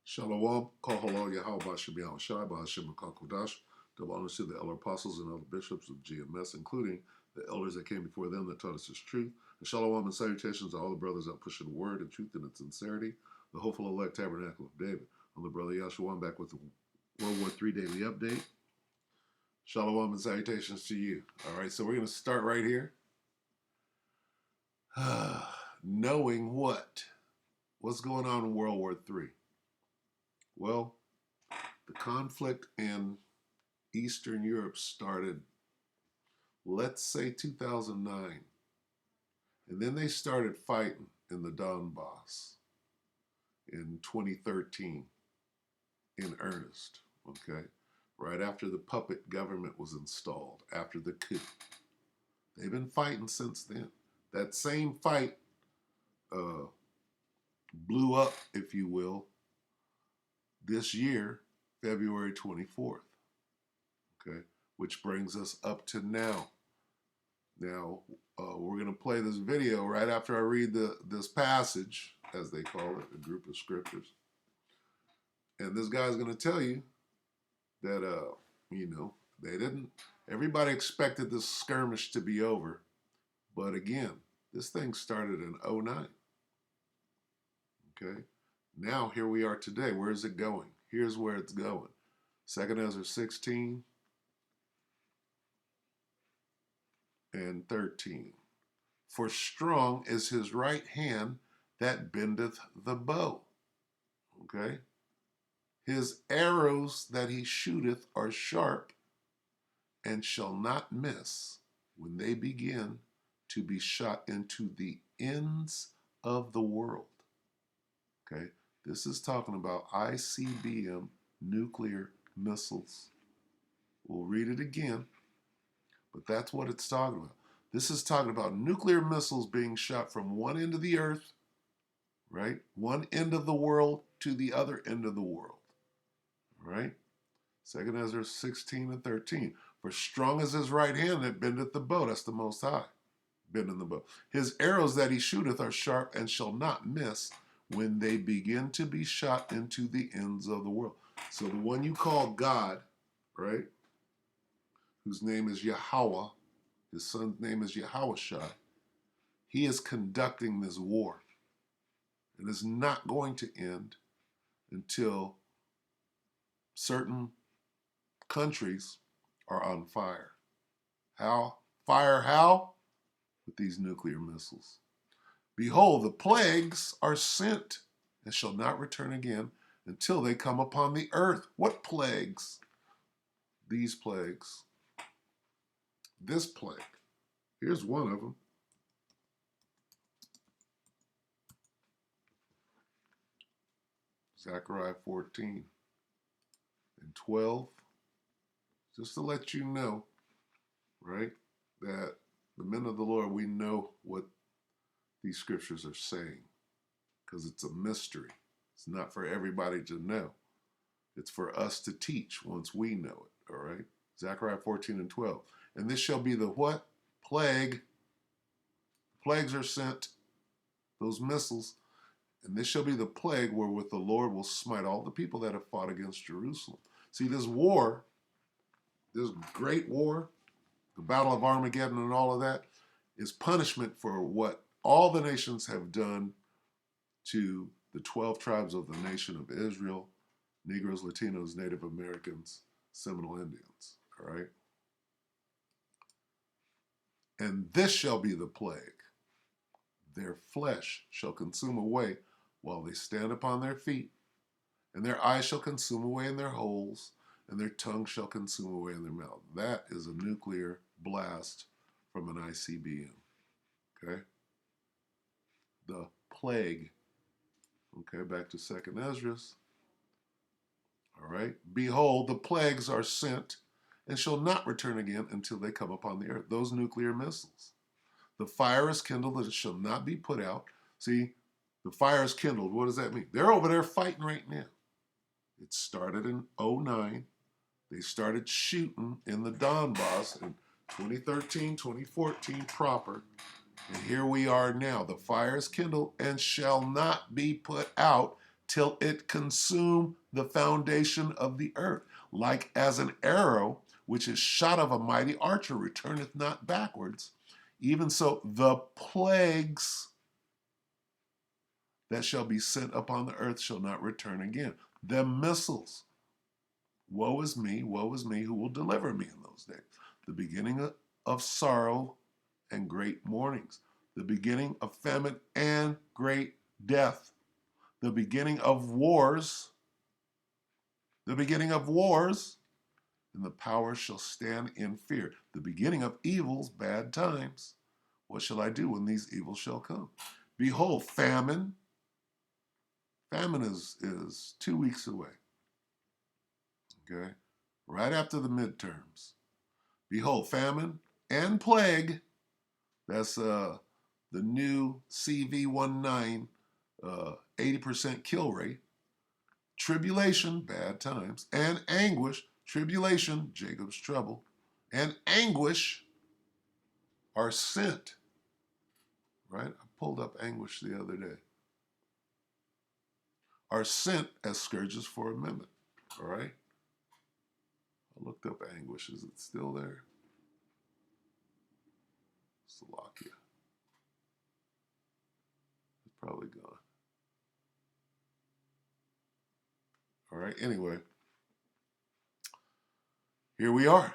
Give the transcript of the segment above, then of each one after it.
Shalom, Kol Halal Yahweh Bashem Yahweh Shai, Ba'ashem Kodash. Double honors to the elder apostles and elder bishops of GMS, including the elders that came before them that taught us his truth. And shalom and salutations to all the brothers out pushing the word and truth and its sincerity. The hopeful elect tabernacle of David. I'm the brother Yahshua. I'm back with the World War III daily update. Shalom and salutations to you. All right, so we're going to start right here. Knowing what? What's going on in World War III? Well, the conflict in Eastern Europe started, let's say, 2009. And then they started fighting in the Donbass in 2013 in earnest, okay? Right after the puppet government was installed, after the coup. They've been fighting since then. That same fight blew up, if you will, this year, February 24th, okay? Which brings us up to now. Now, we're going to play this video right after I read this passage, as they call it, a group of scriptures. And this guy's going to tell you that, they didn't, everybody expected this skirmish to be over. But again, this thing started in 2009. Okay? Now, here we are today. Where is it going? Here's where it's going. 2 Ezra 16 and 13. For strong is his right hand that bendeth the bow. Okay? His arrows that he shooteth are sharp and shall not miss when they begin to be shot into the ends of the world. Okay? This is talking about ICBM nuclear missiles. We'll read it again, but that's what it's talking about. This is talking about nuclear missiles being shot from one end of the earth, right? One end of the world to the other end of the world, right? 2 Ezra 16 and 13. For strong is his right hand that bendeth the bow. That's the Most High, bending the bow. His arrows that he shooteth are sharp and shall not miss when they begin to be shot into the ends of the world. So the one you call God, right, whose name is Yahweh, his son's name is Yahushua, he is conducting this war. And it's not going to end until certain countries are on fire. How? Fire how? With these nuclear missiles. Behold, the plagues are sent and shall not return again until they come upon the earth. What plagues? These plagues. This plague. Here's one of them. Zechariah 14 and 12. Just to let you know, right, that the men of the Lord, we know what these scriptures are saying, because it's a mystery. It's not for everybody to know. It's for us to teach once we know it, all right? Zechariah 14 and 12. And this shall be the what? Plague. Plagues are sent, those missiles. And this shall be the plague wherewith the Lord will smite all the people that have fought against Jerusalem. See, this war, this great war, the Battle of Armageddon and all of that, is punishment for what all the nations have done to the 12 tribes of the nation of Israel, Negroes, Latinos, Native Americans, Seminole Indians, all right? And this shall be the plague. Their flesh shall consume away while they stand upon their feet, and their eyes shall consume away in their holes, and their tongue shall consume away in their mouth. That is a nuclear blast from an ICBM, okay? The plague. Okay, back to 2 Ezra. All right. Behold, the plagues are sent and shall not return again until they come upon the earth. Those nuclear missiles. The fire is kindled and it shall not be put out. See, the fire is kindled. What does that mean? They're over there fighting right now. It started in 2009. They started shooting in the Donbass in 2013, 2014 proper. And here we are now. The fire is kindled and shall not be put out till it consume the foundation of the earth. Like as an arrow which is shot of a mighty archer returneth not backwards, even so the plagues that shall be sent upon the earth shall not return again. Them missiles. Woe is me, who will deliver me in those days? The beginning of sorrow and great mournings, the beginning of famine and great death, the beginning of wars, and the powers shall stand in fear. The beginning of evils, bad times. What shall I do when these evils shall come? Behold, famine. Famine is 2 weeks away. Okay? Right after the midterms. Behold, famine and plague. That's the new CV-19 80% kill rate. Tribulation, bad times, and anguish. Tribulation, Jacob's trouble, and anguish are sent. Right? I pulled up anguish the other day. Are sent as scourges for a minute. All right? I looked up anguish. Is it still there? Slovakia. It's probably gone. All right, anyway. Here we are.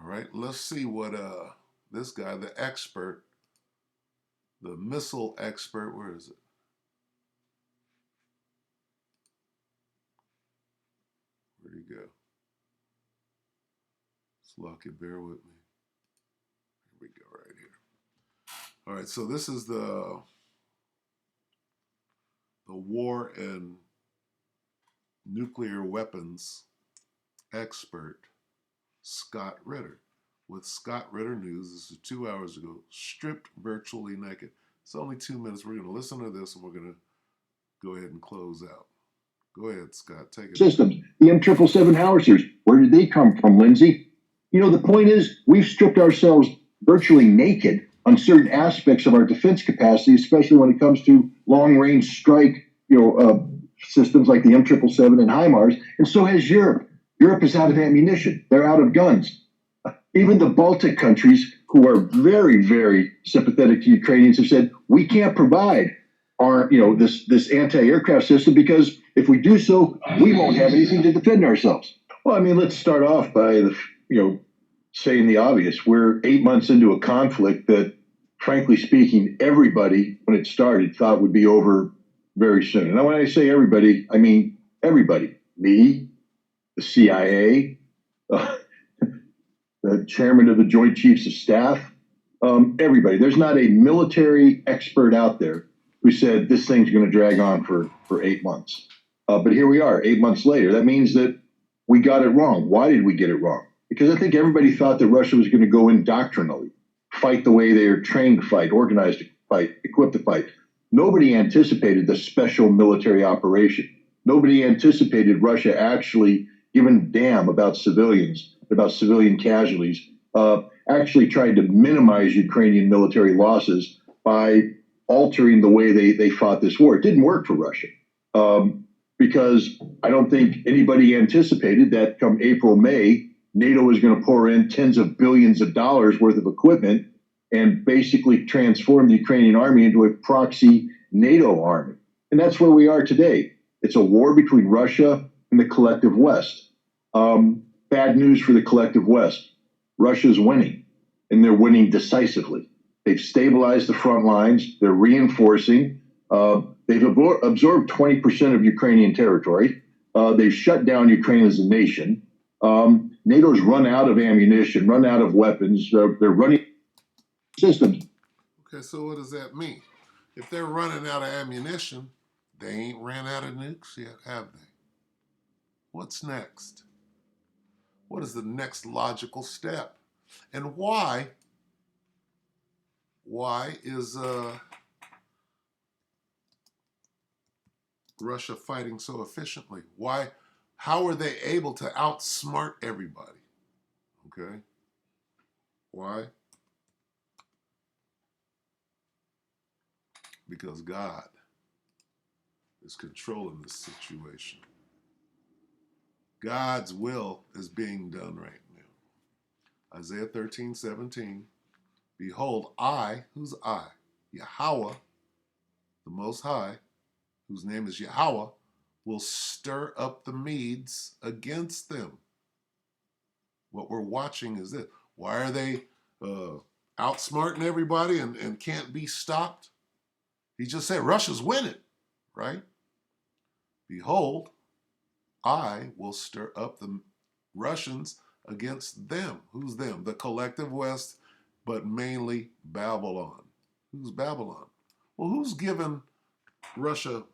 All right, let's see what this guy, the expert, the missile expert, where is it? Where'd he go? Slovakia, bear with me. Here we go, right here. All right, so this is the war and nuclear weapons expert, Scott Ritter. With Scott Ritter News, this is 2 hours ago, stripped virtually naked. It's only 2 minutes. We're going to listen to this and we're going to go ahead and close out. Go ahead, Scott. Take it. Systems. The M777 howitzers. Where did they come from, Lindsay? You know, the point is, we've stripped ourselves virtually naked on certain aspects of our defense capacity, especially when it comes to long-range strike, systems like the M777 and HIMARS. And so has Europe. Europe is out of ammunition. They're out of guns. Even the Baltic countries, who are very, very sympathetic to Ukrainians, have said we can't provide our, this anti-aircraft system because if we do so, we won't have anything to defend ourselves. Well, I mean, let's start off by saying the obvious. We're 8 months into a conflict that, frankly speaking, everybody, when it started, thought would be over very soon. And when I say everybody, I mean everybody. Me, the CIA, the chairman of the Joint Chiefs of Staff, everybody. There's not a military expert out there who said this thing's going to drag on for 8 months. But here we are, 8 months later. That means that we got it wrong. Why did we get it wrong? Because I think everybody thought that Russia was going to go in doctrinally, fight the way they are trained to fight, organized to fight, equipped to fight. Nobody anticipated the special military operation. Nobody anticipated Russia actually giving a damn about civilians, about civilian casualties, actually tried to minimize Ukrainian military losses by altering the way they fought this war. It didn't work for Russia because I don't think anybody anticipated that come April, May, NATO was going to pour in tens of billions of dollars worth of equipment and basically transform the Ukrainian army into a proxy NATO army. And that's where we are today. It's a war between Russia and the collective West. Bad news for the collective West. Russia's winning, and they're winning decisively. They've stabilized the front lines. They're reinforcing. They've absorbed 20% of Ukrainian territory. They've shut down Ukraine as a nation. NATO's run out of ammunition, run out of weapons. They're running systems. Okay, so what does that mean? If they're running out of ammunition, they ain't ran out of nukes yet, have they? What's next? What is the next logical step? And why is Russia fighting so efficiently? How are they able to outsmart everybody? Okay? Why? Because God is controlling this situation. God's will is being done right now. Isaiah 13:17. Behold, I, who's I? Yahweh, the Most High, whose name is Yahweh, will stir up the Medes against them. What we're watching is this. Why are they outsmarting everybody and can't be stopped? He just said Russia's winning, right? Behold, I will stir up the Russians against them. Who's them? The collective West, but mainly Babylon. Who's Babylon? Well, who's given Russia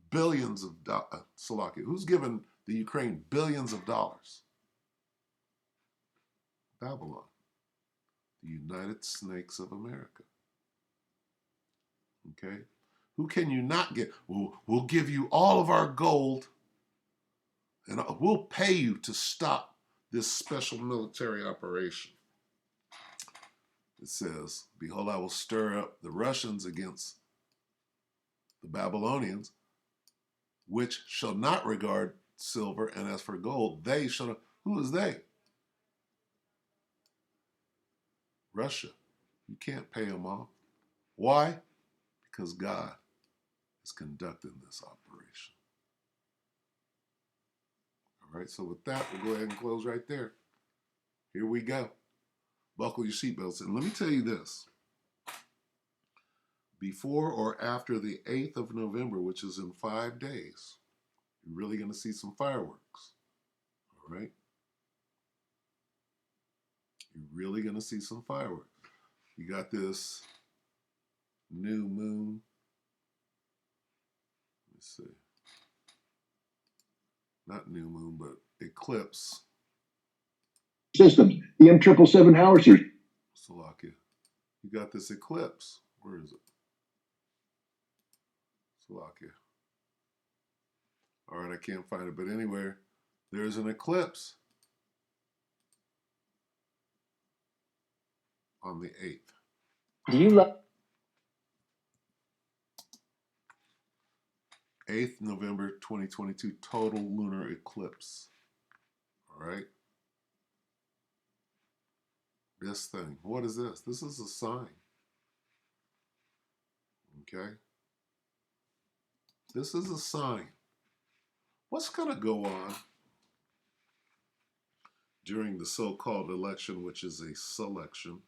billions of dollars? Slovakia. Who's given the Ukraine billions of dollars? Babylon. The United Snakes of America. Okay? Who can you not get? We'll give you all of our gold and we'll pay you to stop this special military operation. It says, behold, I will stir up the Russians against the Babylonians, which shall not regard silver, and as for gold, they shall not. Who is they? Russia. You can't pay them off. Why? Because God is conducting this operation. All right, so with that, we'll go ahead and close right there. Here we go. Buckle your seatbelts. And let me tell you this. Before or after the 8th of November, which is in 5 days, you're really going to see some fireworks. All right? You're really going to see some fireworks. You got this new moon. Let's see. Not new moon, but eclipse. Systems, the M777 howitzers. Slovakia. You got this eclipse. Where is it? Slovakia. All right, I can't find it, but anywhere, there's an eclipse on the 8th. Do you love 8th November 2022, total lunar eclipse. All right. This thing. What is this? This is a sign. Okay. This is a sign. What's going to go on during the so-called election, which is a selection?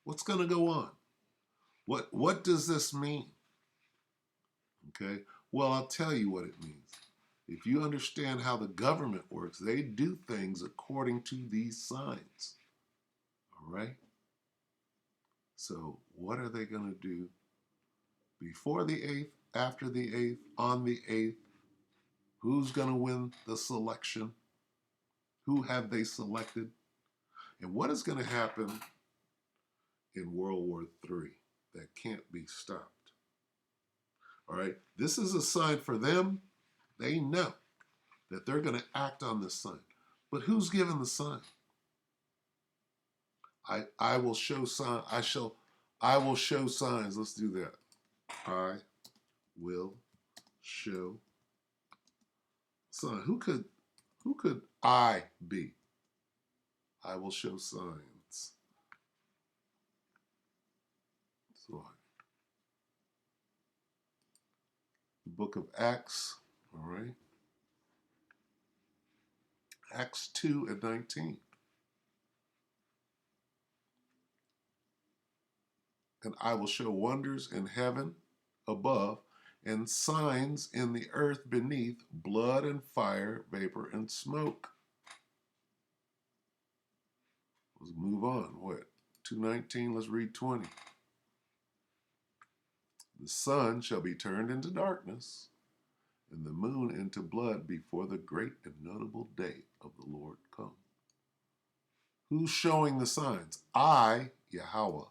What's going to go on? What does this mean? Okay. Well, I'll tell you what it means. If you understand how the government works, they do things according to these signs. All right? So what are they going to do before the 8th, after the 8th, on the 8th? Who's going to win the selection? Who have they selected? And what is going to happen in World War III that can't be stopped? All right? This is a sign for them. They know that they're going to act on this sign. But who's given the sign? I will show sign. I will show signs. Let's do that. I will show sign. Who could I be? I will show signs. So the book of Acts, all right. Acts 2:19. And I will show wonders in heaven above and signs in the earth beneath, blood and fire, vapor and smoke. Let's move on. What? 2:19, let's read 20. The sun shall be turned into darkness and the moon into blood before the great and notable day of the Lord come. Who's showing the signs? I, Yahweh,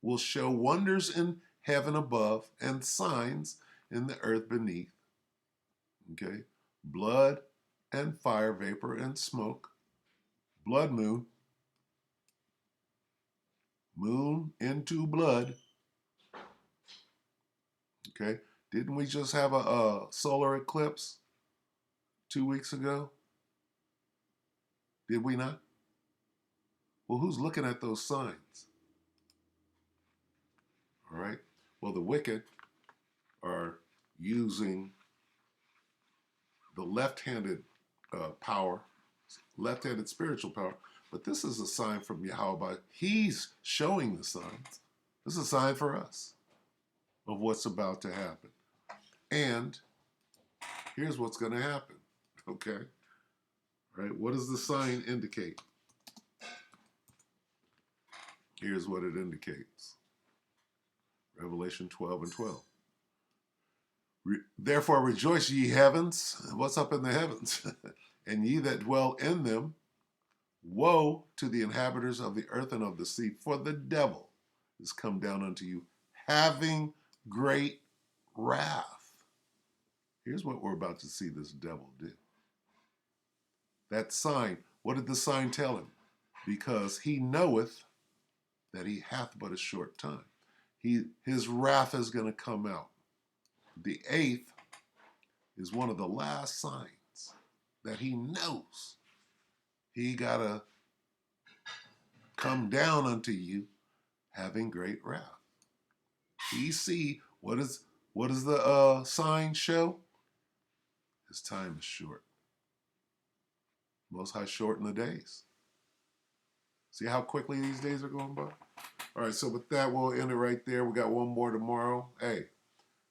will show wonders in heaven above and signs in the earth beneath. Okay? Blood and fire, vapor and smoke. Blood moon. Moon into blood. Okay? Didn't we just have a solar eclipse 2 weeks ago? Did we not? Well, who's looking at those signs? All right. Well, the wicked are using the left-handed power, left-handed spiritual power. But this is a sign from Yahweh. He's showing the signs. This is a sign for us of what's about to happen. And here's what's going to happen. Okay? Right? What does the sign indicate? Here's what it indicates. Revelation 12 and 12. Therefore rejoice, ye heavens. What's up in the heavens? And ye that dwell in them. Woe to the inhabitants of the earth and of the sea, for the devil is come down unto you, having great wrath. Here's what we're about to see this devil do. That sign, what did the sign tell him? Because he knoweth that he hath but a short time. His wrath is going to come out. The eighth is one of the last signs that he knows he got to come down unto you having great wrath. He see what does the sign show? His time is short. Most High shorten the days. See how quickly these days are going by? All right, so with that, we'll end it right there. We got one more tomorrow. Hey,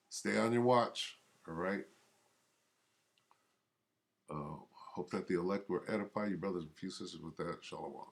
stay on your watch, all right? Hope that the elect will edify you, brothers and few sisters. With that, shalom.